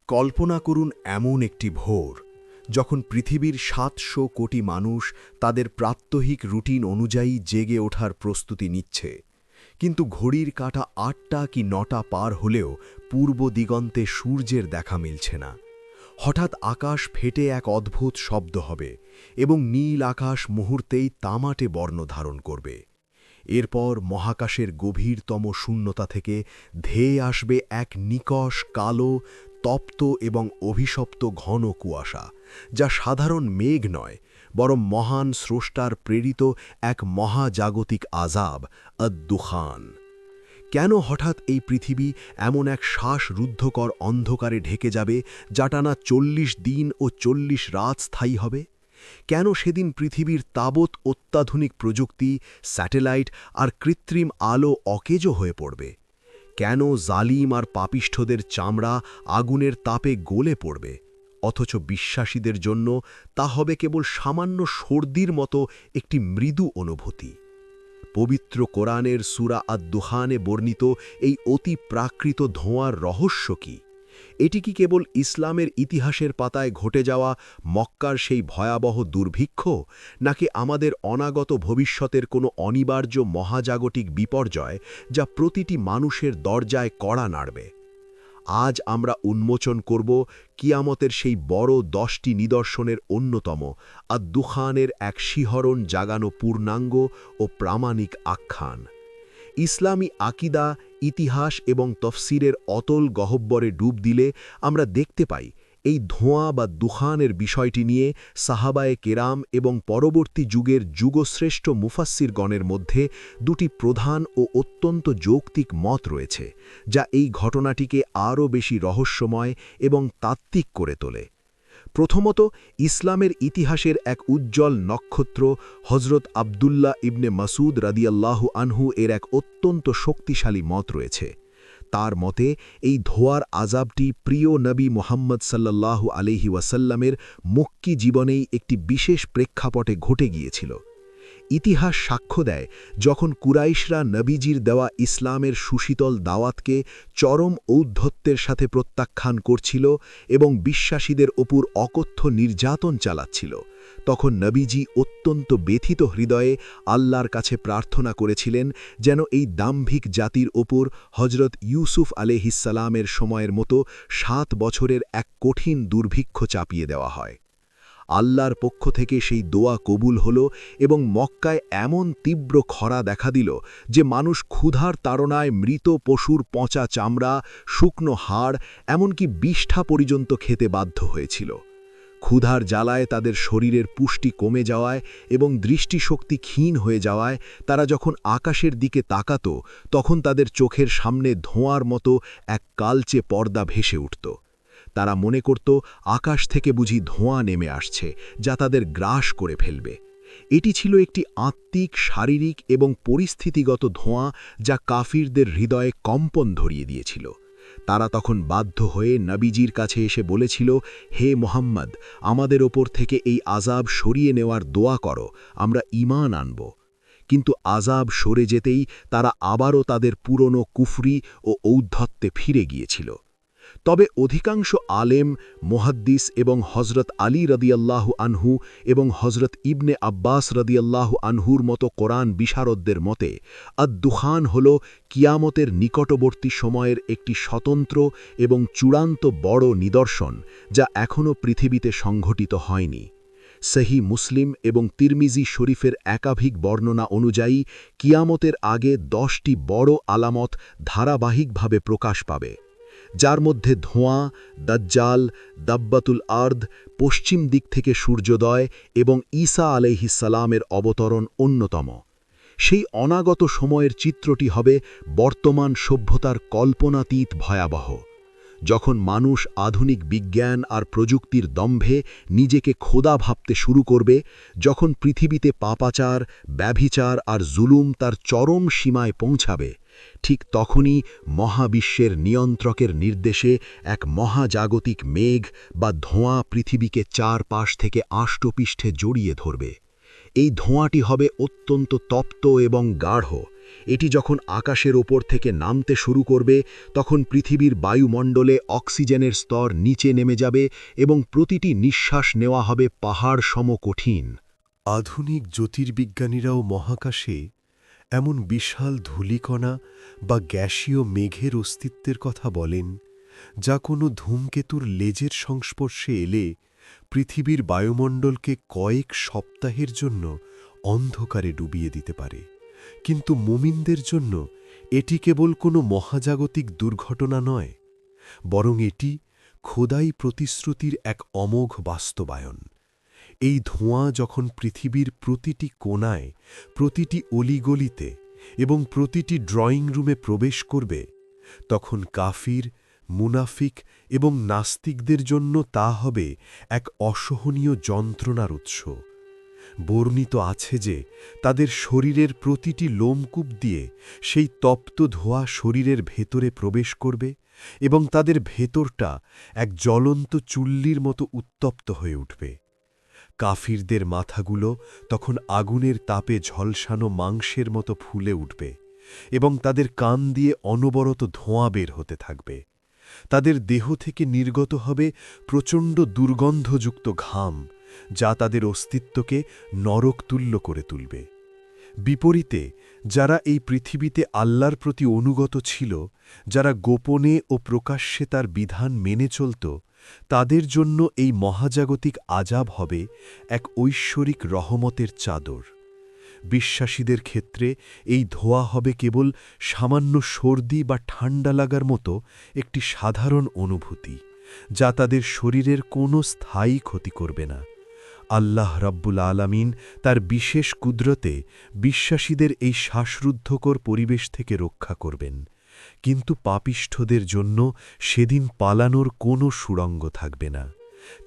কল্পনা করুন এমন একটি ভোর যখন পৃথিবীর ৭০০ কোটি মানুষ তাদের প্রাত্যহিক রুটিন অনুযায়ী জেগে ওঠার প্রস্তুতি নিচ্ছে, কিন্তু ঘড়ির কাঁটা ৮টা কি ৯টা পার হলেও পূর্ব দিগন্তে সূর্যের দেখা মিলছে না। হঠাৎ আকাশ ফেটে এক অদ্ভুত শব্দ হবে এবং নীল আকাশ মুহূর্তেই তামাটে বর্ণ ধারণ করবে। এরপর মহাকাশের গভীরতম শূন্যতা থেকে ধেয়ে আসবে এক নিকষ কালো, তপ্ত এবং অভিশপ্ত ঘন কুয়াশা, যা সাধারণ মেঘ নয়, বরং মহান স্রষ্টার প্রেরিত এক মহাজাগতিক আযাব, আদ-দুখান। কেন হঠাৎ এই পৃথিবী এমন এক শ্বাসরুদ্ধকর অন্ধকারে ঢেকে যাবে, যা টানা ৪০ দিন ও ৪০ রাত স্থায়ী হবে? কেন সেদিন পৃথিবীর তাবৎ অত্যাধুনিক প্রযুক্তি, স্যাটেলাইট আর কৃত্রিম আলো অকেজো হয়ে পড়বে? কেন জালিম আর পাপিষ্ঠদের চামড়া আগুনের তাপে গলে পড়বে, অথচ বিশ্বাসীদের জন্য তা হবে কেবল সামান্য সর্দির মতো একটি মৃদু অনুভূতি? পবিত্র কোরআনের সূরা আদ-দুখানে বর্ণিত এই অতি প্রাকৃত ধোঁয়ার রহস্য কি? এটি কি কেবল ইসলামের ইতিহাসের পাতায় ঘটে যাওয়া মক্কার সেই ভয়াবহ দুর্ভিক্ষ, নাকি আমাদের অনাগত ভবিষ্যতের কোনো অনিবার্য মহাজাগতিক বিপর্যয়, যা প্রতিটি মানুষের দরজায় কড়া নাড়বে? আজ আমরা উন্মোচন করব কিয়ামতের সেই বড় 10টি নিদর্শনের অন্যতম, আদ-দুখানের এক শিহরণ জাগানো পূর্ণাঙ্গ ও প্রামাণিক আখ্যান। ইসলামী আকিদা, ইতিহাস এবং তফসিরের অতল গহ্বরে ডুব দিলে আমরা দেখতে পাই এই ধোঁয়া বা দুখানের বিষয়টি নিয়ে সাহাবায়ে কেরাম এবং পরবর্তী যুগের যুগশ্রেষ্ঠ মুফাসসিরগণের মধ্যে দুটি প্রধান ও অত্যন্ত যৌক্তিক মত রয়েছে, যা এই ঘটনাটিকে আরও বেশি রহস্যময় এবং তাত্ত্বিক করে তোলে। প্রথমত, ইসলামের ইতিহাসের এক উজ্জ্বল নক্ষত্র হজরত আবদুল্লাহ ইবনে মাসুদ রাদিয়াল্লাহু আনহু এর এক অত্যন্ত শক্তিশালী মত রয়েছে। তার মতে এই ধোয়ার আযাবটি প্রিয় নবী মুহাম্মদ সাল্লাল্লাহু আলাইহি ওয়াসাল্লামের মক্কি জীবনেই একটি বিশেষ প্রেক্ষাপটে ঘটে গিয়েছিল। ইতিহাস সাক্ষ্য দেয়, যখন কুরাইশরা নবীজির দেওয়া ইসলামের সুশীতল দাওয়াতকে চরম ঔদ্ধত্যের সাথে প্রত্যাখ্যান করছিল এবং বিশ্বাসীদের ওপর অকথ্য নির্যাতন চালাচ্ছিল, তখন নবীজি অত্যন্ত ব্যথিত হৃদয়ে আল্লাহর কাছে প্রার্থনা করেছিলেন যেন এই দাম্ভিক জাতির ওপর হজরত ইউসুফ আলাইহিসসালামের সময়ের মতো ৭ বছরের এক কঠিন দুর্ভিক্ষ চাপিয়ে দেওয়া হয়। আল্লাহর পক্ষ থেকে সেই দোয়া কবুল হল এবং মক্কায় এমন তীব্র খরা দেখা দিল যে মানুষ ক্ষুধার তাড়নায় মৃত পশুর পচা চামড়া, শুকনো হাড়, এমনকি বিষ্ঠা পর্যন্ত খেতে বাধ্য হয়েছিল। ক্ষুধার জ্বালায় তাদের শরীরের পুষ্টি কমে যাওয়ায় এবং দৃষ্টিশক্তি ক্ষীণ হয়ে যাওয়ায় তারা যখন আকাশের দিকে তাকাত, তখন তাদের চোখের সামনে ধোঁয়ার মতো এক কালচে পর্দা ভেসে উঠত। তারা মনে করত আকাশ থেকে বুঝি ধোঁয়া নেমে আসছে, যা তাদের গ্রাস করে ফেলবে। এটি ছিল একটি আত্মিক, শারীরিক এবং পরিস্থিতিগত ধোঁয়া, যা কাফিরদের হৃদয়ে কম্পন ধরিয়ে দিয়েছিল। তারা তখন বাধ্য হয়ে নবীজির কাছে এসে বলেছিল, হে মুহাম্মদ, আমাদের ওপর থেকে এই আযাব সরিয়ে নেওয়ার দোয়া করো, আমরা ঈমান আনব। কিন্তু আযাব সরে যেতেই তারা আবারও তাদের পুরনো কুফরি ও ঔদ্ধত্যে ফিরে গিয়েছিল। তবে অধিকাংশ আলেম, মুহাদ্দিস এবং হজরত আলী রাদিয়াল্লাহু আনহু এবং হজরত ইবনে আব্বাস রাদিয়াল্লাহু আনহুর মতো কোরআন বিশারদদের মতে আদ-দুখান হল কিয়ামতের নিকটবর্তী সময়ের একটি স্বতন্ত্র এবং চূড়ান্ত বড় নিদর্শন, যা এখনও পৃথিবীতে সংঘটিত হয়নি। সহিহ মুসলিম এবং তিরমিজি শরীফের একাধিক বর্ণনা অনুযায়ী কিয়ামতের আগে 10টি বড় আলামত ধারাবাহিকভাবে প্রকাশ পাবে, যার মধ্যে ধোঁয়া, দাজ্জাল, দাব্বাতুল আর্দ, পশ্চিম দিক থেকে সূর্যোদয় এবং ঈসা আলাইহিসসালামের অবতরণ অন্যতম। সেই অনাগত সময়ের চিত্রটি হবে বর্তমান সভ্যতার কল্পনাতীত ভয়াবহ, যখন মানুষ আধুনিক বিজ্ঞান আর প্রযুক্তির দম্ভে নিজেকে খোদা ভাবতে শুরু করবে, যখন পৃথিবীতে পাপাচার, ব্যভিচার আর জুলুম তার চরম সীমায় পৌঁছাবে, ঠিক তখনই মহাবিশ্বের নিয়ন্ত্রকের নির্দেশে এক মহাজাগতিক মেঘ বা ধোঁয়া পৃথিবীকে চারপাশ থেকে আষ্টপৃষ্ঠে জড়িয়ে ধরবে। এই ধোঁয়াটি হবে অত্যন্ত তপ্ত এবং গাঢ়, এটি যখন আকাশের ওপর থেকে নামতে শুরু করবে তখন পৃথিবীর বায়ুমণ্ডলে অক্সিজেনের স্তর নিচে নেমে যাবে এবং প্রতিটি নিঃশ্বাস নেওয়া হবে পাহাড় সম কঠিন। আধুনিক জ্যোতির্বিজ্ঞানীরাও মহাকাশে এমন বিশাল ধূলিকণা বা গ্যাসীয় মেঘের অস্তিত্বের কথা বলেন, যা কোনো ধূমকেতুর লেজের সংস্পর্শে এলে পৃথিবীর বায়ুমণ্ডলকে কয়েক সপ্তাহের জন্য অন্ধকারে ডুবিয়ে দিতে পারে। কিন্তু মুমিনদের জন্য এটি কেবল কোনো মহাজাগতিক দুর্ঘটনা নয়, বরং এটি খোদাই প্রতিশ্রুতির এক অমোঘ বাস্তবায়ন। এই ধোঁয়া যখন পৃথিবীর প্রতিটি কোণায়, প্রতিটি অলিগলিতে এবং প্রতিটি ড্রয়িং রুমে প্রবেশ করবে, তখন কাফির, মুনাফিক এবং নাস্তিকদের জন্য তা হবে এক অসহনীয় যন্ত্রণার উৎস। বর্ণিত আছে যে তাদের শরীরের প্রতিটি লোমকূপ দিয়ে সেই তপ্ত ধোঁয়া শরীরের ভেতরে প্রবেশ করবে এবং তাদের ভেতরটা এক জ্বলন্ত চুল্লির মতো উত্তপ্ত হয়ে উঠবে। কাফিরদের মাথাগুলো তখন আগুনের তাপে ঝলসানো মাংসের মতো ফুলে উঠবে এবং তাদের কান দিয়ে অনবরত ধোঁয়া বের হতে থাকবে। তাদের দেহ থেকে নির্গত হবে প্রচণ্ড দুর্গন্ধযুক্ত ঘাম, যা তাদের অস্তিত্বকে নরকতুল্য করে তুলবে। বিপরীতে যারা এই পৃথিবীতে আল্লাহর প্রতি অনুগত ছিল, যারা গোপনে ও প্রকাশ্যে তার বিধান মেনে চলত, তাদের জন্য এই মহাজাগতিক আযাব হবে এক ঐশ্বরিক রহমতের চাদর। বিশ্বাসীদের ক্ষেত্রে এই ধোঁয়া হবে কেবল সামান্য সর্দি বা ঠান্ডা লাগার মতো একটি সাধারণ অনুভূতি, যা তাদের শরীরের কোনো স্থায়ী ক্ষতি করবে না। আল্লাহ রাব্বুল আলামিন তার বিশেষ কুদরতে বিশ্বাসীদের এই শ্বাসরুদ্ধকর পরিবেশ থেকে রক্ষা করবেন, কিন্তু পাপিষ্ঠদের জন্য সেদিন পালানোর কোনো সুড়ঙ্গ থাকবে না।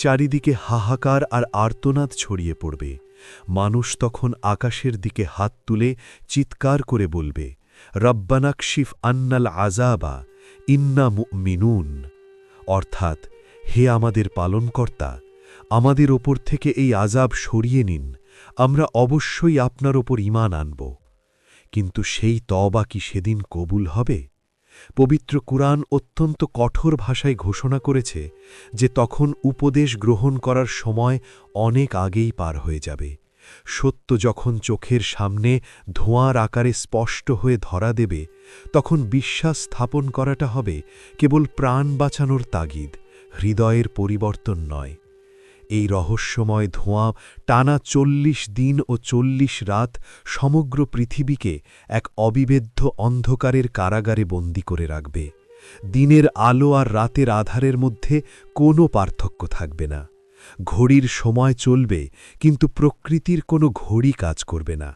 চারিদিকে হাহাকার আর আর্তনাদ ছড়িয়ে পড়বে। মানুষ তখন আকাশের দিকে হাত তুলে চিৎকার করে বলবে, রব্বানাকশিফ আন্নাল আযাবা ইন্না মুমিনুন, অর্থাৎ, হে আমাদের পালনকর্তা, আমাদের ওপর থেকে এই আযাব সরিয়ে নিন, আমরা অবশ্যই আপনার ওপর ঈমান আনব। কিন্তু সেই তওবা কি সেদিন কবুল হবে? পবিত্র কুরআন অত্যন্ত কঠোর ভাষায় ঘোষণা করেছে যে তখন উপদেশ গ্রহণ করার সময় অনেক আগেই পার হয়ে যাবে। সত্য যখন চোখের সামনে ধোঁয়ার আকারে স্পষ্ট হয়ে ধরা দেবে, তখন বিশ্বাস স্থাপন করাটা হবে কেবল প্রাণ বাঁচানোর তাগিদ, হৃদয়ের পরিবর্তন নয়। এই রহস্যময় ধোঁয়া টানা ৪০ দিন ও ৪০ রাত সমগ্র পৃথিবীকে এক অবিবেদ্য অন্ধকারের কারাগারে বন্দী করে রাখবে। দিনের আলো আর রাতের আধারের মধ্যে কোনো পার্থক্য থাকবে না। ঘড়ির সময় চলবে, কিন্তু প্রকৃতির কোনো ঘড়ি কাজ করবে না।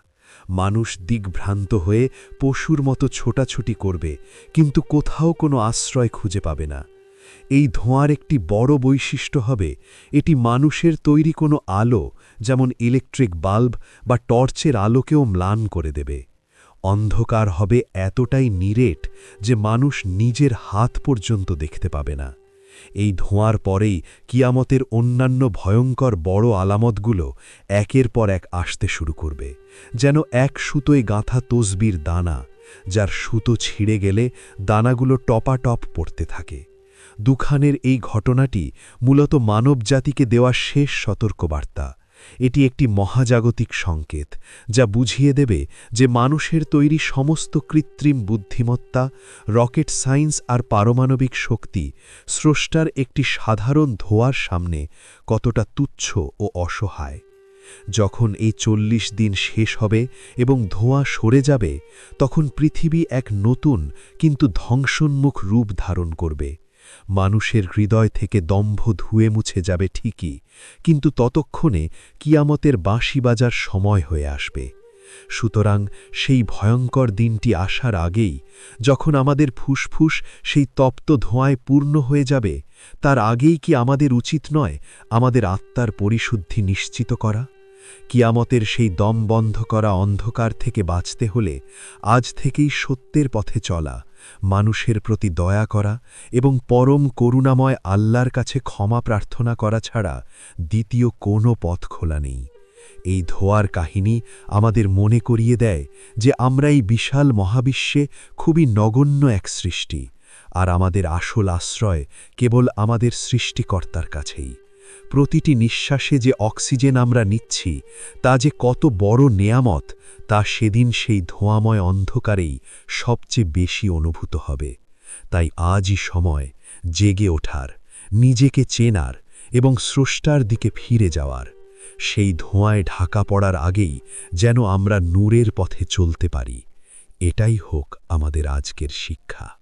মানুষ দিগ্ভ্রান্ত হয়ে পশুর মতো ছোটাছুটি করবে, কিন্তু কোথাও কোনো আশ্রয় খুঁজে পাবে না। এই ধোঁয়ার একটি বড় বৈশিষ্ট্য হবে, এটি মানুষের তৈরি কোনো আলো, যেমন ইলেকট্রিক বাল্ব বা টর্চের আলোকেও ম্লান করে দেবে। অন্ধকার হবে এতটাই নিরেট যে মানুষ নিজের হাত পর্যন্ত দেখতে পাবে না। এই ধোঁয়ার পরেই কিয়ামতের অন্যান্য ভয়ঙ্কর বড় আলামতগুলো একের পর এক আসতে শুরু করবে, যেন এক সুতোয় গাঁথা তসবির দানা, যার সুতো ছিঁড়ে গেলে দানাগুলো টপাটপ পড়তে থাকে। দুখানের এই ঘটনাটি মূলত মানবজাতিকে দেওয়া শেষ সতর্কবার্তা। এটি একটি মহাজাগতিক সংকেত, যা বুঝিয়ে দেবে যে মানুষের তৈরি সমস্ত কৃত্রিম বুদ্ধিমত্তা, রকেট সায়েন্স আর পারমাণবিক শক্তি স্রষ্টার একটি সাধারণ ধোঁয়ার সামনে কতটা তুচ্ছ ও অসহায়। যখন এই ৪০ দিন শেষ হবে এবং ধোঁয়া সরে যাবে, তখন পৃথিবী এক নতুন কিন্তু ধ্বংসোন্মুখ রূপ ধারণ করবে। মানুষের হৃদয় থেকে দম্ভ ধুয়ে মুছে যাবে ঠিকই, কিন্তু ততক্ষণে কিয়ামতের বাঁশি বাজার সময় হয়ে আসবে। সুতরাং সেই ভয়ঙ্কর দিনটি আসার আগেই, যখন আমাদের ফুসফুস সেই তপ্ত ধোঁয়ায় পূর্ণ হয়ে যাবে, তার আগেই কি আমাদের উচিত নয় আমাদের আত্মার পরিশুদ্ধি নিশ্চিত করা? কিয়ামতের সেই দম বন্ধ করা অন্ধকার থেকে বাঁচতে হলে আজ থেকেই সত্যের পথে চলা, মানুষের প্রতি দয়া করা এবং পরম করুণাময় আল্লাহর কাছে ক্ষমা প্রার্থনা করা ছাড়া দ্বিতীয় কোনো পথ খোলা নেই। এই ধোঁয়ার কাহিনী আমাদের মনে করিয়ে দেয় যে আমরা এই বিশাল মহাবিশ্বে খুবই নগণ্য এক সৃষ্টি, আর আমাদের আসল আশ্রয় কেবল আমাদের সৃষ্টিকর্তার কাছেই। প্রতিটি নিঃশ্বাসে যে অক্সিজেন আমরা নিচ্ছি তা যে কত বড় নেয়ামত, তা সেদিন সেই ধোঁয়াময় অন্ধকারেই সবচেয়ে বেশি অনুভূত হবে। তাই আজই সময় জেগে ওঠার, নিজেকে চেনার এবং স্রষ্টার দিকে ফিরে যাওয়ার। সেই ধোঁয়ায় ঢাকা পড়ার আগেই যেন আমরা নূরের পথে চলতে পারি। এটাই হোক আমাদের আজকের শিক্ষা।